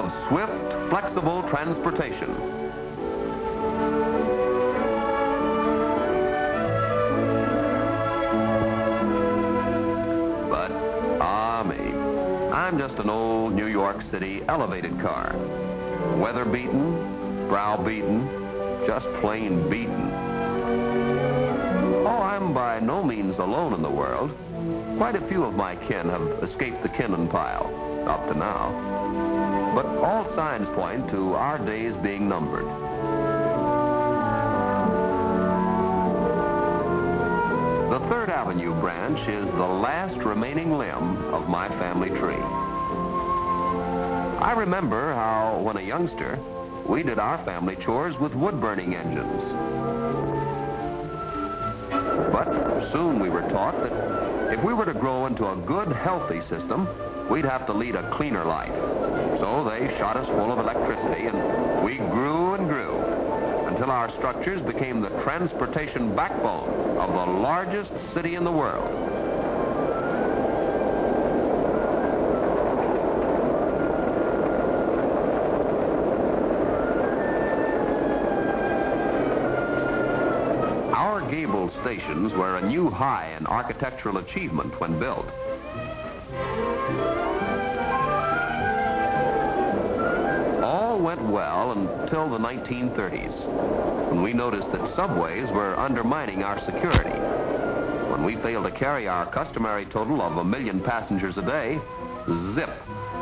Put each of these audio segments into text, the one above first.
of swift, flexible transportation. But, me, I'm just an old New York City elevated car. Weather-beaten, brow-beaten, just plain beaten. Oh, I'm by no means alone in the world. Quite a few of my kin have escaped the Kinnan pile, up to now. But all signs point to our days being numbered. The 3rd Avenue branch is the last remaining limb of my family tree. I remember how, when a youngster, we did our family chores with wood-burning engines. But soon we were taught that if we were to grow into a good, healthy system, we'd have to lead a cleaner life. So they shot us full of electricity, and we grew and grew until our structures became the transportation backbone of the largest city in the world. Our gabled stations were a new high in architectural achievement when built. All went well until the 1930s, when we noticed that subways were undermining our security. When we failed to carry our customary total of 1 million passengers a day, zip,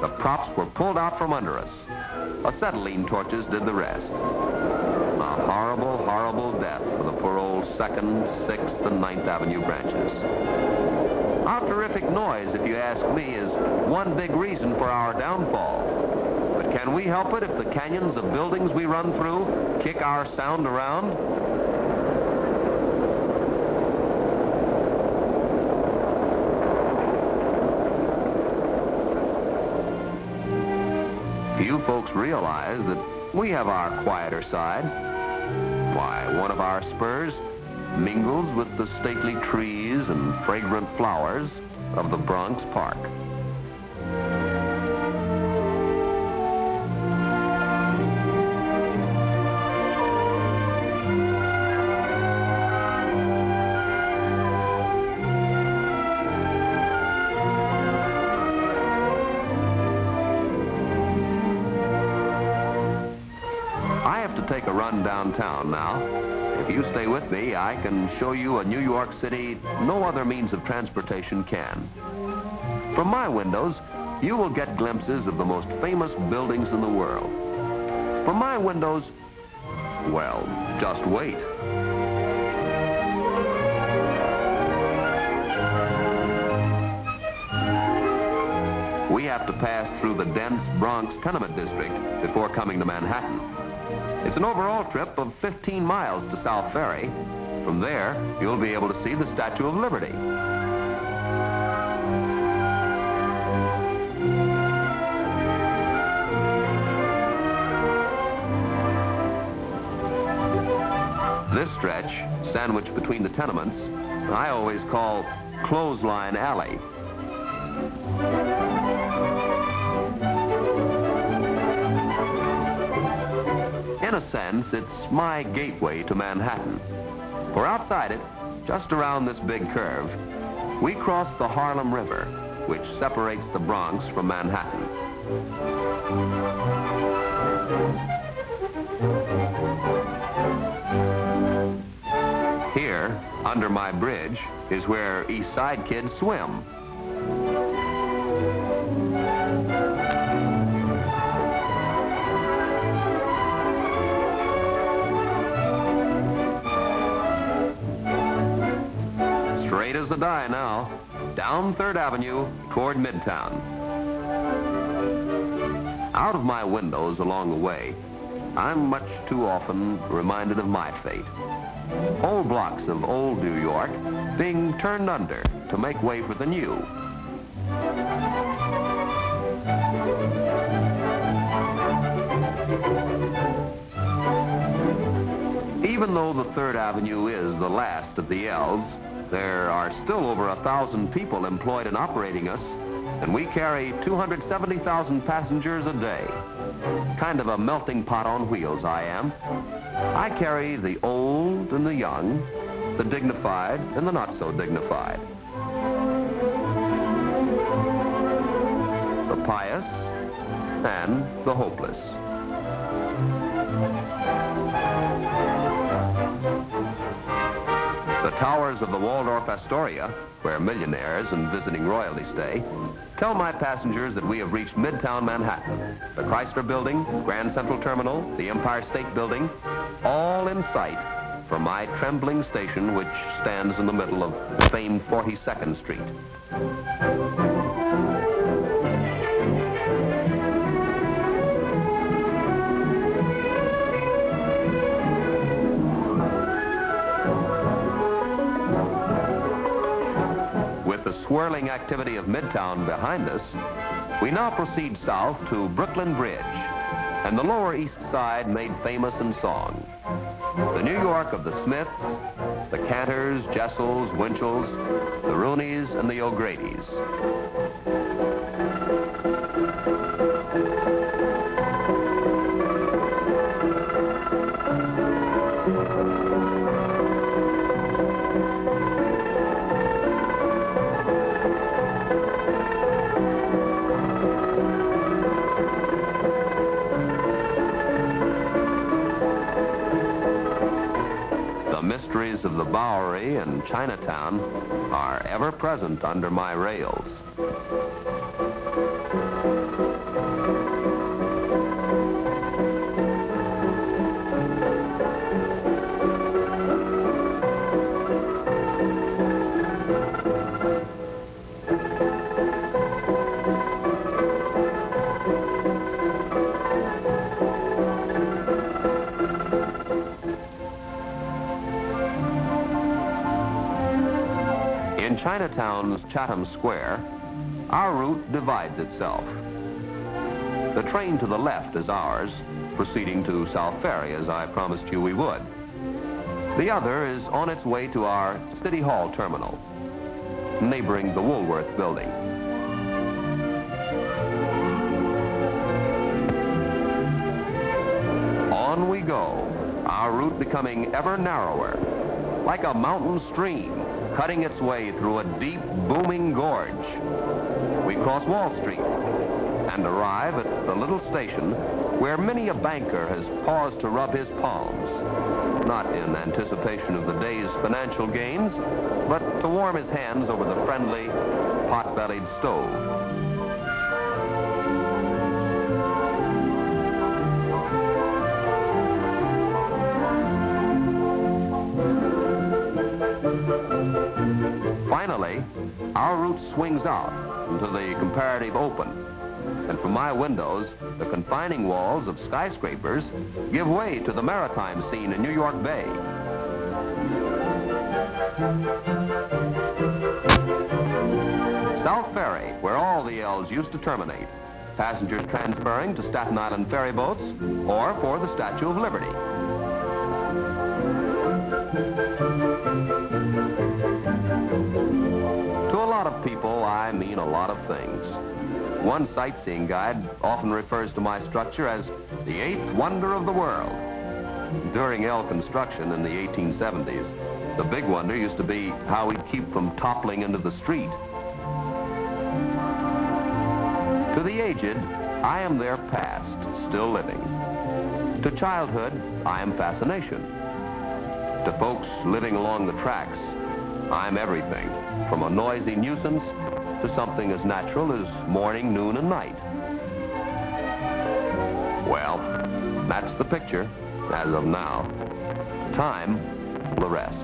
the props were pulled out from under us. Acetylene torches did the rest. A horrible, horrible death for the poor old 2nd, 6th, and 9th Avenue branches. Our terrific noise, if you ask me, is one big reason for our downfall. But can we help it if the canyons of buildings we run through kick our sound around? Few folks realize that we have our quieter side. Why, one of our spurs mingles with the stately trees and fragrant flowers of the Bronx Park. I have to take a run downtown now. If you stay with me, I can show you a New York City no other means of transportation can. From my windows, you will get glimpses of the most famous buildings in the world. From my windows, well, just wait. We have to pass through the dense Bronx tenement district before coming to Manhattan. It's an overall trip of 15 miles to South Ferry. From there, you'll be able to see the Statue of Liberty. This stretch, sandwiched between the tenements, I always call Clothesline Alley. In a sense, it's my gateway to Manhattan. For outside it, just around this big curve, we cross the Harlem River, which separates the Bronx from Manhattan. Here, under my bridge, is where East Side kids swim. Straight as a die now, down 3rd Avenue toward Midtown. Out of my windows along the way, I'm much too often reminded of my fate. Whole blocks of old New York being turned under to make way for the new. Even though the 3rd Avenue is the last of the L's, there are still over 1,000 people employed in operating us, and we carry 270,000 passengers a day. Kind of a melting pot on wheels, I am. I carry the old and the young, the dignified and the not so dignified, the pious and the hopeless. The towers of the Waldorf Astoria, where millionaires and visiting royalty stay, tell my passengers that we have reached Midtown Manhattan. The Chrysler Building, Grand Central Terminal, the Empire State Building, all in sight from my trembling station, which stands in the middle of famed 42nd Street. With the swirling activity of Midtown behind us, we now proceed south to Brooklyn Bridge and the Lower East Side made famous in song. The New York of the Smiths, the Cantors, Jessels, Winchells, the Rooneys, and the O'Grady's. The mysteries of the Bowery and Chinatown are ever present under my rails. In Chinatown's Chatham Square, our route divides itself. The train to the left is ours, proceeding to South Ferry, as I promised you we would. The other is on its way to our City Hall terminal, neighboring the Woolworth building. On we go, our route becoming ever narrower, like a mountain stream, cutting its way through a deep, booming gorge. We cross Wall Street and arrive at the little station where many a banker has paused to rub his palms, not in anticipation of the day's financial gains, but to warm his hands over the friendly, pot-bellied stove. Finally, our route swings out into the comparative open, and from my windows, the confining walls of skyscrapers give way to the maritime scene in New York Bay. South Ferry, where all the L's used to terminate, passengers transferring to Staten Island ferry boats or for the Statue of Liberty. To a lot of people, I mean a lot of things. One sightseeing guide often refers to my structure as the eighth wonder of the world. During L construction in the 1870s, the big wonder used to be how we'd keep from toppling into the street. To the aged, I am their past, still living. To childhood, I am fascination. To folks living along the tracks, I'm everything, from a noisy nuisance to something as natural as morning, noon, and night. Well, that's the picture, as of now. Time, the rest.